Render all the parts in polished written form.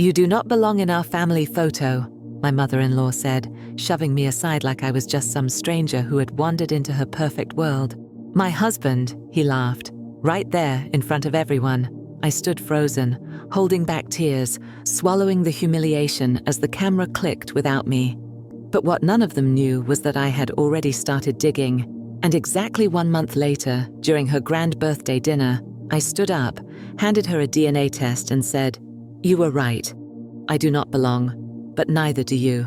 "You do not belong in our family photo," my mother-in-law said, shoving me aside like I was just some stranger who had wandered into her perfect world. "My husband," he laughed, "right there in front of everyone." I stood frozen, holding back tears, swallowing the humiliation as the camera clicked without me. But what none of them knew was that I had already started digging, and exactly 1 month later, during her grand birthday dinner, I stood up, handed her a DNA test and said, "You were right. I do not belong, but neither do you."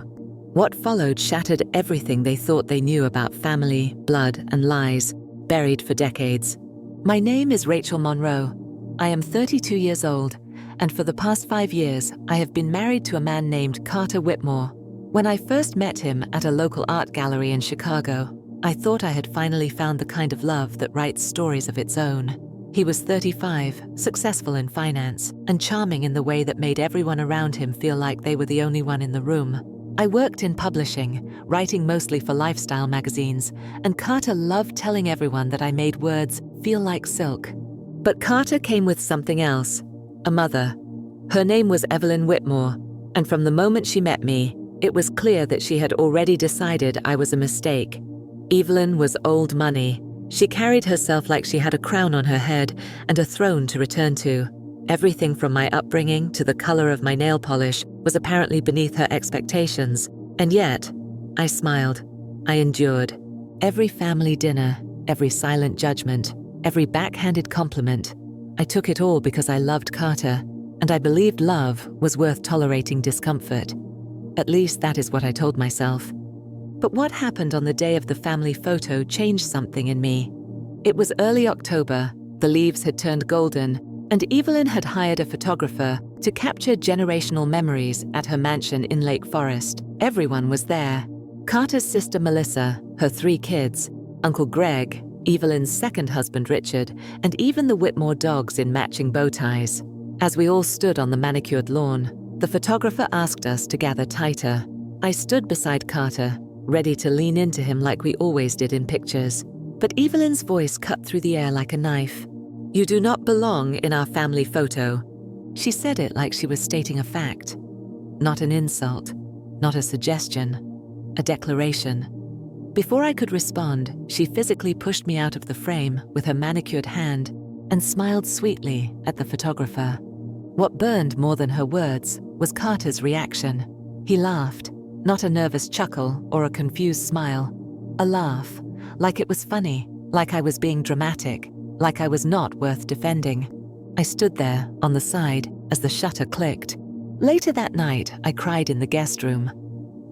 What followed shattered everything they thought they knew about family, blood, and lies, buried for decades. My name is Rachel Monroe. I am 32 years old, and for the past 5 years, I have been married to a man named Carter Whitmore. When I first met him at a local art gallery in Chicago, I thought I had finally found the kind of love that writes stories of its own. He was 35, successful in finance, and charming in the way that made everyone around him feel like they were the only one in the room. I worked in publishing, writing mostly for lifestyle magazines, and Carter loved telling everyone that I made words feel like silk. But Carter came with something else, a mother. Her name was Evelyn Whitmore, and from the moment she met me, it was clear that she had already decided I was a mistake. Evelyn was old money. She carried herself like she had a crown on her head and a throne to return to. Everything from my upbringing to the color of my nail polish was apparently beneath her expectations. And yet, I smiled. I endured. Every family dinner, every silent judgment, every backhanded compliment. I took it all because I loved Carter, and I believed love was worth tolerating discomfort. At least that is what I told myself. But what happened on the day of the family photo changed something in me. It was early October, the leaves had turned golden, and Evelyn had hired a photographer to capture generational memories at her mansion in Lake Forest. Everyone was there. Carter's sister Melissa, her 3 kids, Uncle Greg, Evelyn's second husband Richard, and even the Whitmore dogs in matching bow ties. As we all stood on the manicured lawn, the photographer asked us to gather tighter. I stood beside Carter, ready to lean into him like we always did in pictures. But Evelyn's voice cut through the air like a knife. "You do not belong in our family photo." She said it like she was stating a fact. Not an insult, not a suggestion, a declaration. Before I could respond, she physically pushed me out of the frame with her manicured hand and smiled sweetly at the photographer. What burned more than her words was Carter's reaction. He laughed, not a nervous chuckle or a confused smile. A laugh, like it was funny, like I was being dramatic, like I was not worth defending. I stood there, on the side, as the shutter clicked. Later that night, I cried in the guest room.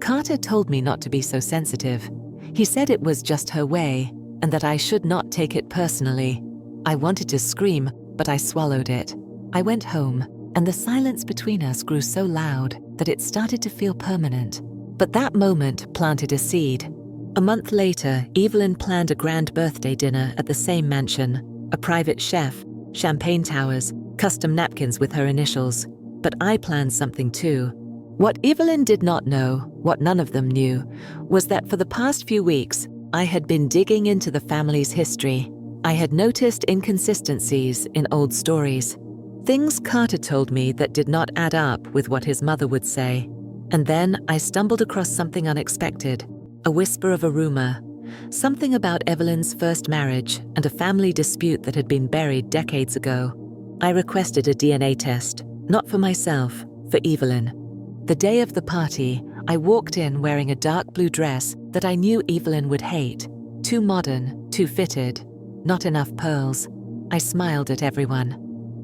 Carter told me not to be so sensitive. He said it was just her way, and that I should not take it personally. I wanted to scream, but I swallowed it. I went home, and the silence between us grew so loud that it started to feel permanent. But that moment planted a seed. A month later, Evelyn planned a grand birthday dinner at the same mansion. A private chef, champagne towers, custom napkins with her initials. But I planned something too. What Evelyn did not know, what none of them knew, was that for the past few weeks, I had been digging into the family's history. I had noticed inconsistencies in old stories. Things Carter told me that did not add up with what his mother would say. And then I stumbled across something unexpected, a whisper of a rumor, something about Evelyn's first marriage and a family dispute that had been buried decades ago. I requested a DNA test, not for myself, for Evelyn. The day of the party, I walked in wearing a dark blue dress that I knew Evelyn would hate. Too modern, too fitted, not enough pearls. I smiled at everyone.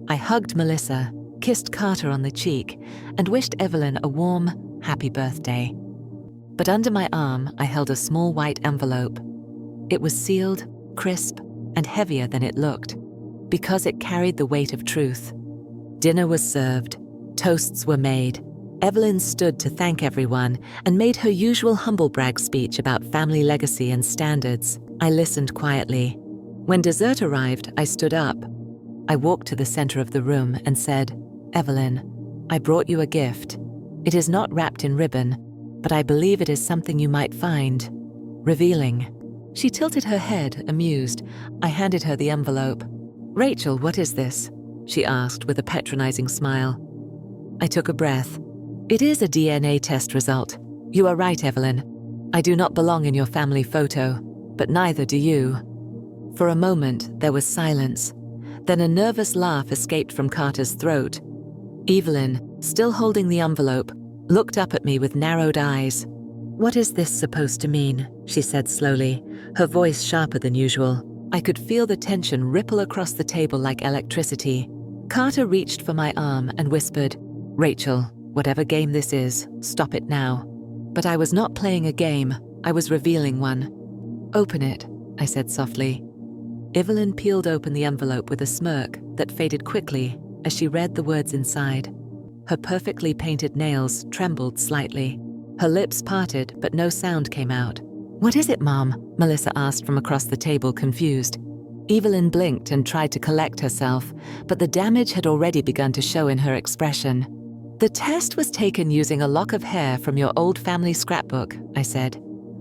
I hugged Melissa, kissed Carter on the cheek, and wished Evelyn a warm, happy birthday. But under my arm, I held a small white envelope. It was sealed, crisp, and heavier than it looked, because it carried the weight of truth. Dinner was served. Toasts were made. Evelyn stood to thank everyone and made her usual humble brag speech about family legacy and standards. I listened quietly. When dessert arrived, I stood up. I walked to the center of the room and said, "Evelyn, I brought you a gift. It is not wrapped in ribbon, but I believe it is something you might find revealing." She tilted her head, amused. I handed her the envelope. "Rachel, what is this?" she asked with a patronizing smile. I took a breath. It is a DNA test result. You are right, Evelyn. I do not belong in your family photo, but neither do you. For a moment, there was silence. Then a nervous laugh escaped from Carter's throat. Evelyn, still holding the envelope, looked up at me with narrowed eyes. "What is this supposed to mean?" she said slowly, her voice sharper than usual. I could feel the tension ripple across the table like electricity. Carter reached for my arm and whispered, "Rachel, whatever game this is, stop it now." But I was not playing a game, I was revealing one. "Open it," I said softly. Evelyn peeled open the envelope with a smirk that faded quickly as she read the words inside. Her perfectly painted nails trembled slightly. Her lips parted, but no sound came out. "What is it, Mom?" Melissa asked from across the table, confused. Evelyn blinked and tried to collect herself, but the damage had already begun to show in her expression. "The test was taken using a lock of hair from your old family scrapbook," I said.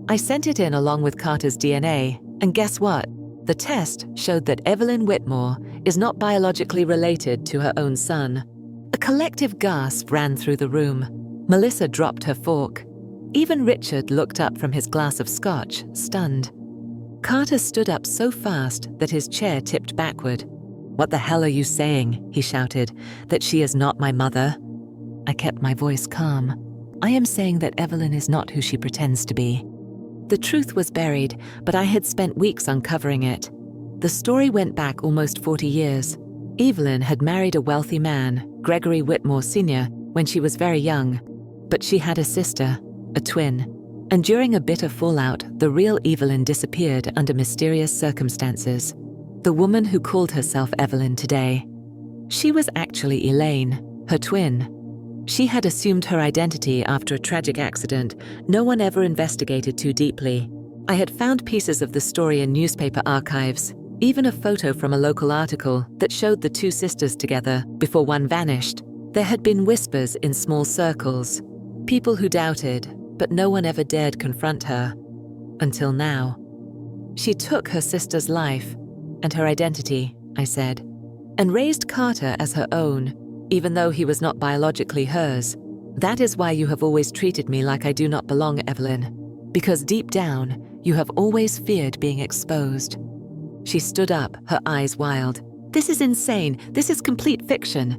"I sent it in along with Carter's DNA, and guess what? The test showed that Evelyn Whitmore is not biologically related to her own son." A collective gasp ran through the room. Melissa dropped her fork. Even Richard looked up from his glass of scotch, stunned. Carter stood up so fast that his chair tipped backward. "What the hell are you saying?" he shouted. "That she is not my mother?" I kept my voice calm. "I am saying that Evelyn is not who she pretends to be." The truth was buried, but I had spent weeks uncovering it. The story went back almost 40 years. Evelyn had married a wealthy man, Gregory Whitmore Sr., when she was very young. But she had a sister, a twin. And during a bitter fallout, the real Evelyn disappeared under mysterious circumstances. The woman who called herself Evelyn today. She was actually Elaine, her twin. She had assumed her identity after a tragic accident no one ever investigated too deeply. I had found pieces of the story in newspaper archives, even a photo from a local article that showed the two sisters together before one vanished. There had been whispers in small circles, people who doubted, but no one ever dared confront her. Until now. She took her sister's life and her identity, I said, and raised Carter as her own, even though he was not biologically hers. That is why you have always treated me like I do not belong, Evelyn. Because deep down, you have always feared being exposed. She stood up, her eyes wild. "This is insane. This is complete fiction."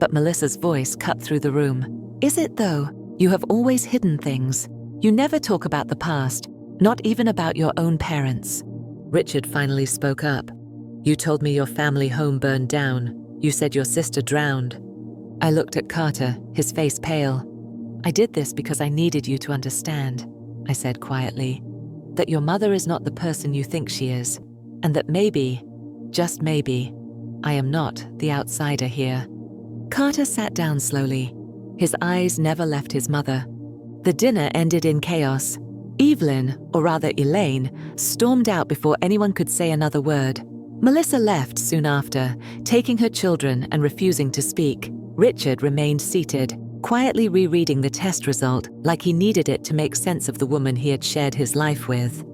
But Melissa's voice cut through the room. "Is it though? You have always hidden things. You never talk about the past, not even about your own parents." Richard finally spoke up. "You told me your family home burned down. You said your sister drowned." I looked at Carter, his face pale. "I did this because I needed you to understand," I said quietly, "that your mother is not the person you think she is, and that maybe, just maybe, I am not the outsider here." Carter sat down slowly. His eyes never left his mother. The dinner ended in chaos. Evelyn, or rather Elaine, stormed out before anyone could say another word. Melissa left soon after, taking her children and refusing to speak. Richard remained seated, quietly rereading the test result like he needed it to make sense of the woman he had shared his life with.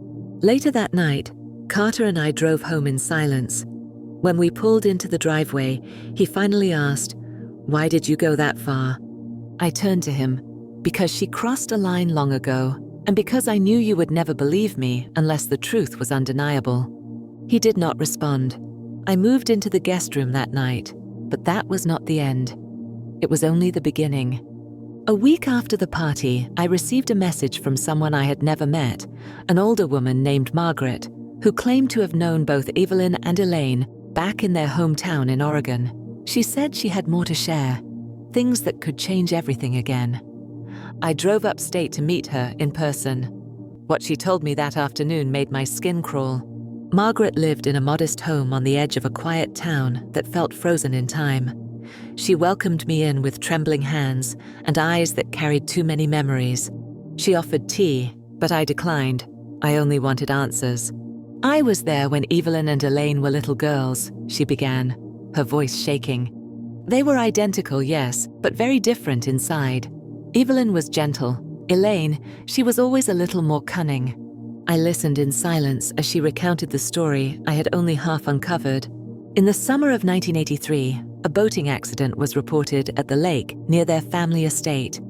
Later that night, Carter and I drove home in silence. When we pulled into the driveway, he finally asked, "Why did you go that far?" I turned to him. "Because she crossed a line long ago, and because I knew you would never believe me unless the truth was undeniable." He did not respond. I moved into the guest room that night, but that was not the end. It was only the beginning. A week after the party, I received a message from someone I had never met, an older woman named Margaret, who claimed to have known both Evelyn and Elaine back in their hometown in Oregon. She said she had more to share, things that could change everything again. I drove upstate to meet her in person. What she told me that afternoon made my skin crawl. Margaret lived in a modest home on the edge of a quiet town that felt frozen in time. She welcomed me in with trembling hands and eyes that carried too many memories. She offered tea, but I declined. I only wanted answers. "I was there when Evelyn and Elaine were little girls," she began, her voice shaking. "They were identical, yes, but very different inside. Evelyn was gentle. Elaine, she was always a little more cunning." I listened in silence as she recounted the story I had only half uncovered. In the summer of 1983, a boating accident was reported at the lake near their family estate.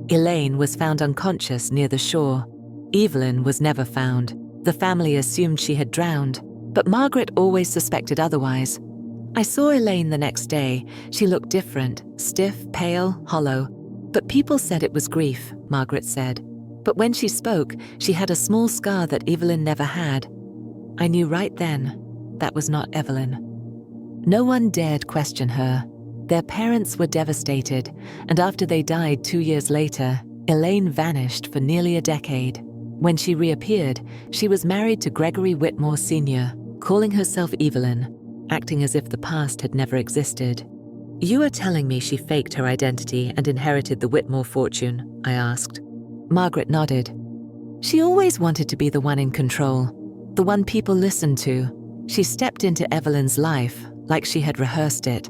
Elaine was found unconscious near the shore. Evelyn was never found. The family assumed she had drowned, but Margaret always suspected otherwise. I saw Elaine the next day. She looked different, stiff, pale, hollow. But people said it was grief, Margaret said. But when she spoke, she had a small scar that Evelyn never had. I knew right then that was not Evelyn. No one dared question her. Their parents were devastated, and after they died 2 years later, Elaine vanished for nearly a decade. When she reappeared, she was married to Gregory Whitmore Sr., calling herself Evelyn, acting as if the past had never existed. You are telling me she faked her identity and inherited the Whitmore fortune, I asked. Margaret nodded. She always wanted to be the one in control, the one people listened to. She stepped into Evelyn's life like she had rehearsed it.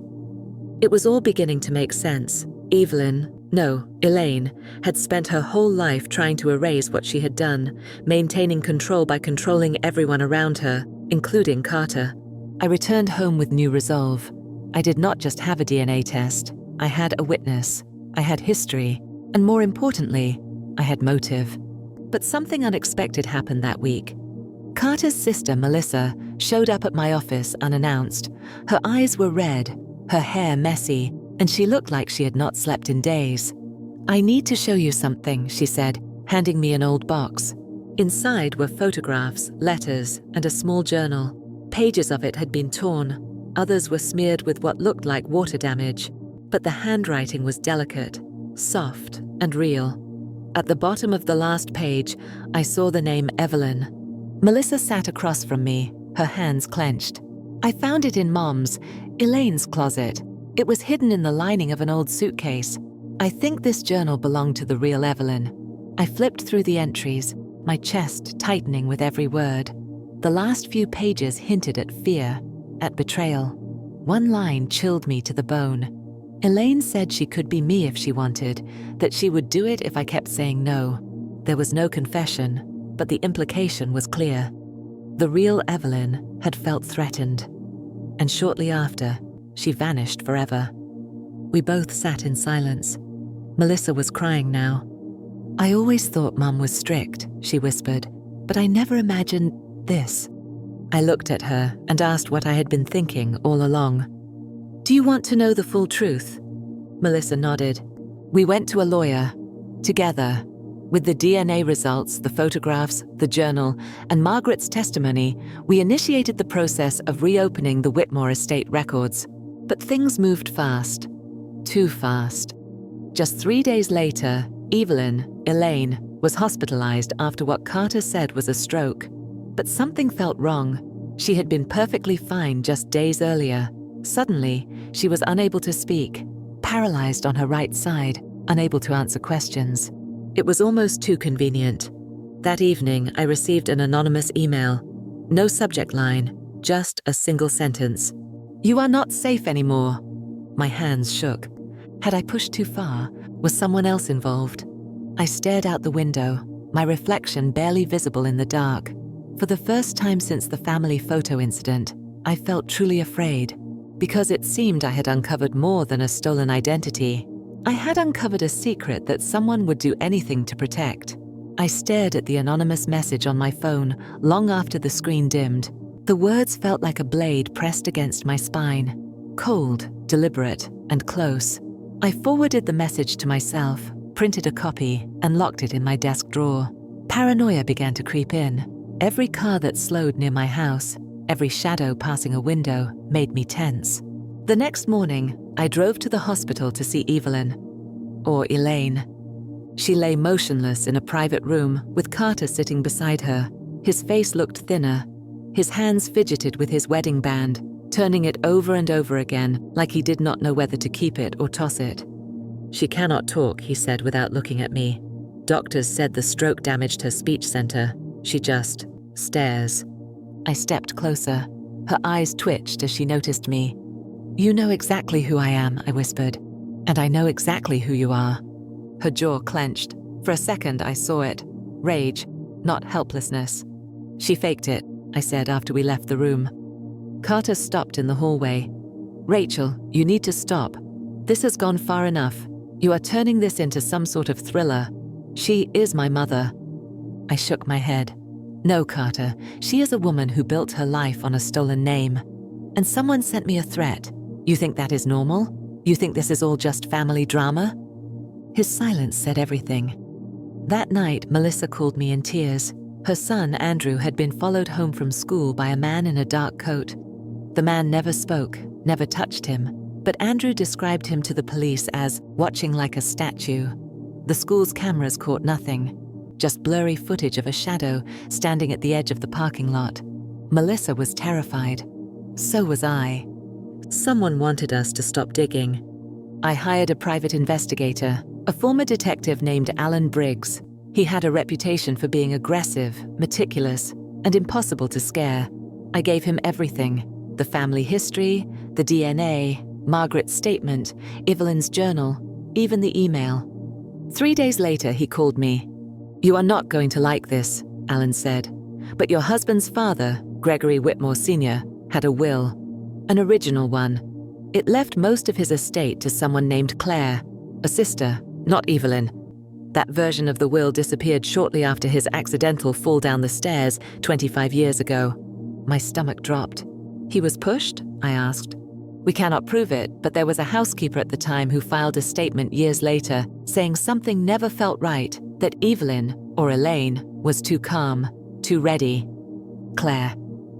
It was all beginning to make sense. Elaine, had spent her whole life trying to erase what she had done, maintaining control by controlling everyone around her, including Carter. I returned home with new resolve. I did not just have a DNA test. I had a witness. I had history. And more importantly, I had motive. But something unexpected happened that week. Carter's sister, Melissa, showed up at my office unannounced. Her eyes were red, her hair messy, and she looked like she had not slept in days. I need to show you something, she said, handing me an old box. Inside were photographs, letters, and a small journal. Pages of it had been torn. Others were smeared with what looked like water damage. But the handwriting was delicate, soft, and real. At the bottom of the last page, I saw the name Evelyn. Melissa sat across from me, her hands clenched. I found it in Mom's, Elaine's closet. It was hidden in the lining of an old suitcase. I think this journal belonged to the real Evelyn. I flipped through the entries, my chest tightening with every word. The last few pages hinted at fear, at betrayal. One line chilled me to the bone. Elaine said she could be me if she wanted, that she would do it if I kept saying no. There was no confession, but the implication was clear. The real Evelyn had felt threatened. And shortly after, she vanished forever. We both sat in silence. Melissa was crying now. I always thought Mum was strict, she whispered, but I never imagined this. I looked at her and asked what I had been thinking all along. Do you want to know the full truth? Melissa nodded. We went to a lawyer, together. With the DNA results, the photographs, the journal, and Margaret's testimony, we initiated the process of reopening the Whitmore estate records. But things moved fast. Too fast. Just 3 days later, Elaine, was hospitalized after what Carter said was a stroke. But something felt wrong. She had been perfectly fine just days earlier. Suddenly, she was unable to speak, paralyzed on her right side, unable to answer questions. It was almost too convenient. That evening, I received an anonymous email. No subject line, just a single sentence. You are not safe anymore. My hands shook. Had I pushed too far? Was someone else involved? I stared out the window, my reflection barely visible in the dark. For the first time since the family photo incident, I felt truly afraid, because it seemed I had uncovered more than a stolen identity. I had uncovered a secret that someone would do anything to protect. I stared at the anonymous message on my phone long after the screen dimmed. The words felt like a blade pressed against my spine, cold, deliberate, and close. I forwarded the message to myself, printed a copy, and locked it in my desk drawer. Paranoia began to creep in. Every car that slowed near my house, every shadow passing a window, made me tense. The next morning, I drove to the hospital to see Evelyn, or Elaine. She lay motionless in a private room with Carter sitting beside her. His face looked thinner. His hands fidgeted with his wedding band, turning it over and over again like he did not know whether to keep it or toss it. She cannot talk, he said without looking at me. Doctors said the stroke damaged her speech center. She just stares. I stepped closer. Her eyes twitched as she noticed me. You know exactly who I am, I whispered. And I know exactly who you are. Her jaw clenched. For a second, I saw it. Rage, not helplessness. She faked it, I said after we left the room. Carter stopped in the hallway. Rachel, you need to stop. This has gone far enough. You are turning this into some sort of thriller. She is my mother. I shook my head. No, Carter, she is a woman who built her life on a stolen name. And someone sent me a threat. You think that is normal? You think this is all just family drama? His silence said everything. That night, Melissa called me in tears. Her son, Andrew, had been followed home from school by a man in a dark coat. The man never spoke, never touched him, but Andrew described him to the police as watching like a statue. The school's cameras caught nothing, just blurry footage of a shadow standing at the edge of the parking lot. Melissa was terrified. So was I. Someone wanted us to stop digging. I hired a private investigator, a former detective named Alan Briggs. He had a reputation for being aggressive, meticulous, and impossible to scare. I gave him everything: the family history, the DNA, Margaret's statement, Evelyn's journal, even the email. 3 days later, he called me. "You are not going to like this," Alan said, "but your husband's father, Gregory Whitmore Sr., had a will, an original one. It left most of his estate to someone named Claire, a sister, not Evelyn. That version of the will disappeared shortly after his accidental fall down the stairs 25 years ago." My stomach dropped. "He was pushed?" I asked. "We cannot prove it, but there was a housekeeper at the time who filed a statement years later saying something never felt right, that Evelyn, or Elaine, was too calm, too ready. Claire.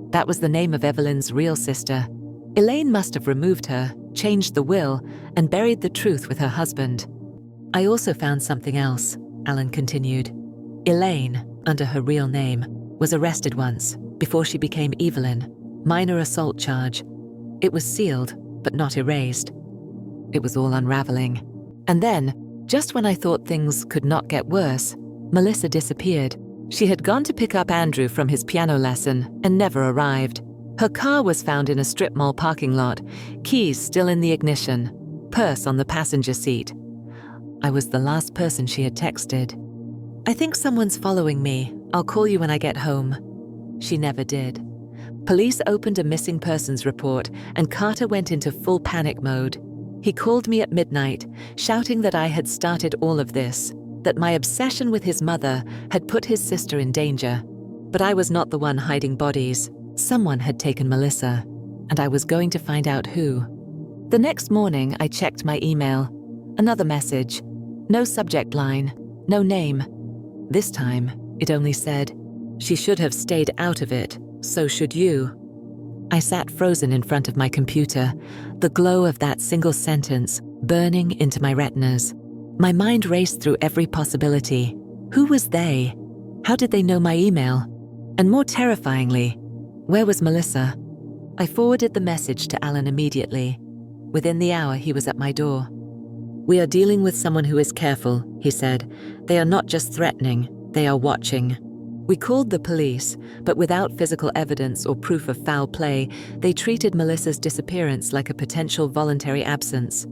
That was the name of Evelyn's real sister. Elaine must have removed her, changed the will, and buried the truth with her husband. I also found something else," Alan continued. "Elaine, under her real name, was arrested once, before she became Evelyn. Minor assault charge. It was sealed, but not erased." It was all unraveling. And then, just when I thought things could not get worse, Melissa disappeared. She had gone to pick up Andrew from his piano lesson and never arrived. Her car was found in a strip mall parking lot, keys still in the ignition, purse on the passenger seat. I was the last person she had texted. "I think someone's following me. I'll call you when I get home." She never did. Police opened a missing persons report, and Carter went into full panic mode. He called me at midnight, shouting that I had started all of this, that my obsession with his mother had put his sister in danger. But I was not the one hiding bodies. Someone had taken Melissa, and I was going to find out who. The next morning, I checked my email. Another message. No subject line, no name. This time, it only said, "She should have stayed out of it, so should you." I sat frozen in front of my computer, the glow of that single sentence burning into my retinas. My mind raced through every possibility. Who was they? How did they know my email? And more terrifyingly, where was Melissa? I forwarded the message to Alan immediately. Within the hour, he was at my door. "We are dealing with someone who is careful," he said. "They are not just threatening, they are watching." We called the police, but without physical evidence or proof of foul play, they treated Melissa's disappearance like a potential voluntary absence.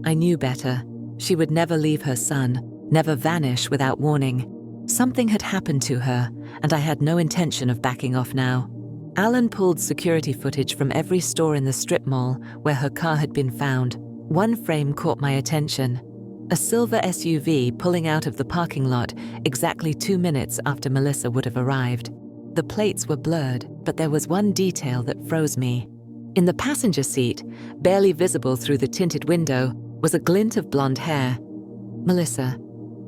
I knew better. She would never leave her son, never vanish without warning. Something had happened to her, and I had no intention of backing off now. Alan pulled security footage from every store in the strip mall where her car had been found. One frame caught my attention. A silver SUV pulling out of the parking lot exactly 2 minutes after Melissa would have arrived. The plates were blurred, but there was one detail that froze me. In the passenger seat, barely visible through the tinted window, was a glint of blonde hair. Melissa.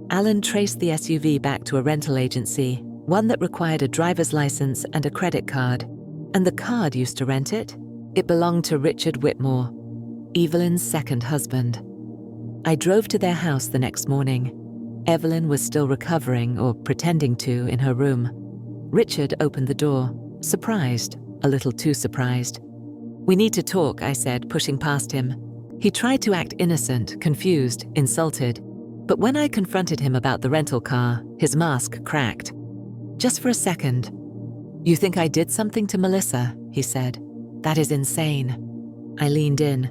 Alan traced the SUV back to a rental agency, one that required a driver's license and a credit card. And the card used to rent it? It belonged to Richard Whitmore, Evelyn's second husband. I drove to their house the next morning. Evelyn was still recovering, or pretending to, in her room. Richard opened the door, surprised, a little too surprised. "We need to talk," I said, pushing past him. He tried to act innocent, confused, insulted. But when I confronted him about the rental car, his mask cracked. "Just for a second. You think I did something to Melissa?" he said. "That is insane." I leaned in.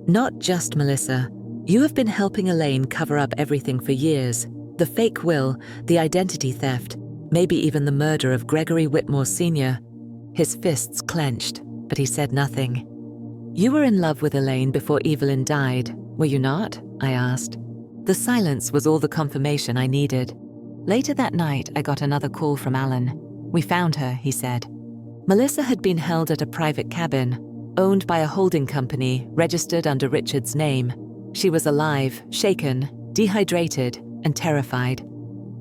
"Not just Melissa. You have been helping Elaine cover up everything for years. The fake will, the identity theft, maybe even the murder of Gregory Whitmore Sr. His fists clenched, but he said nothing. You were in love with Elaine before Evelyn died, were you not? I asked. The silence was all the confirmation I needed. Later that night, I got another call from Alan. We found her, he said. Melissa had been held at a private cabin, owned by a holding company registered under Richard's name. She was alive, shaken, dehydrated, and terrified.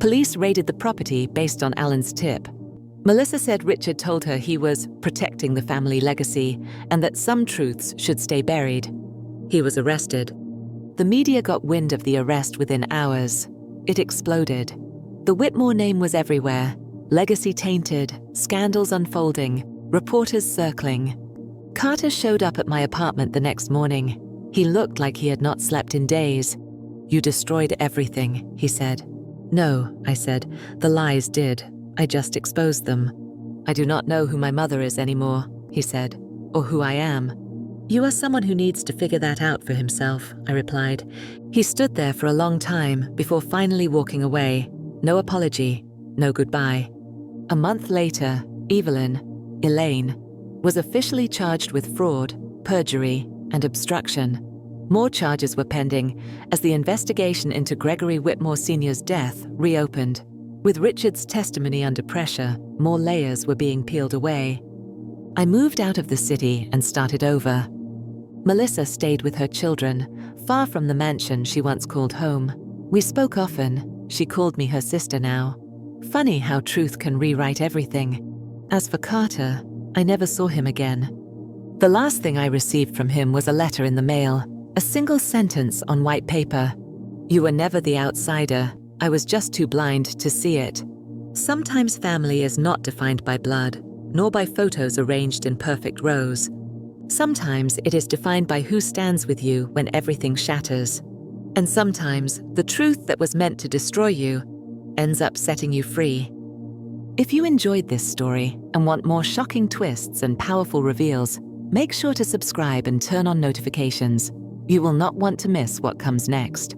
Police raided the property based on Alan's tip. Melissa said Richard told her he was protecting the family legacy and that some truths should stay buried. He was arrested. The media got wind of the arrest within hours. It exploded. The Whitmore name was everywhere. Legacy tainted, scandals unfolding, reporters circling. Carter showed up at my apartment the next morning. He looked like he had not slept in days. You destroyed everything, he said. No, I said. The lies did. I just exposed them. I do not know who my mother is anymore, he said, or who I am. You are someone who needs to figure that out for himself, I replied. He stood there for a long time before finally walking away. No apology, no goodbye. A month later, Elaine, was officially charged with fraud, perjury, and obstruction. More charges were pending as the investigation into Gregory Whitmore Sr.'s death reopened. With Richard's testimony under pressure, more layers were being peeled away. I moved out of the city and started over. Melissa stayed with her children, far from the mansion she once called home. We spoke often. She called me her sister now. Funny how truth can rewrite everything. As for Carter, I never saw him again. The last thing I received from him was a letter in the mail, a single sentence on white paper. You were never the outsider. I was just too blind to see it. Sometimes family is not defined by blood, nor by photos arranged in perfect rows. Sometimes it is defined by who stands with you when everything shatters. And sometimes the truth that was meant to destroy you ends up setting you free. If you enjoyed this story and want more shocking twists and powerful reveals, make sure to subscribe and turn on notifications. You will not want to miss what comes next.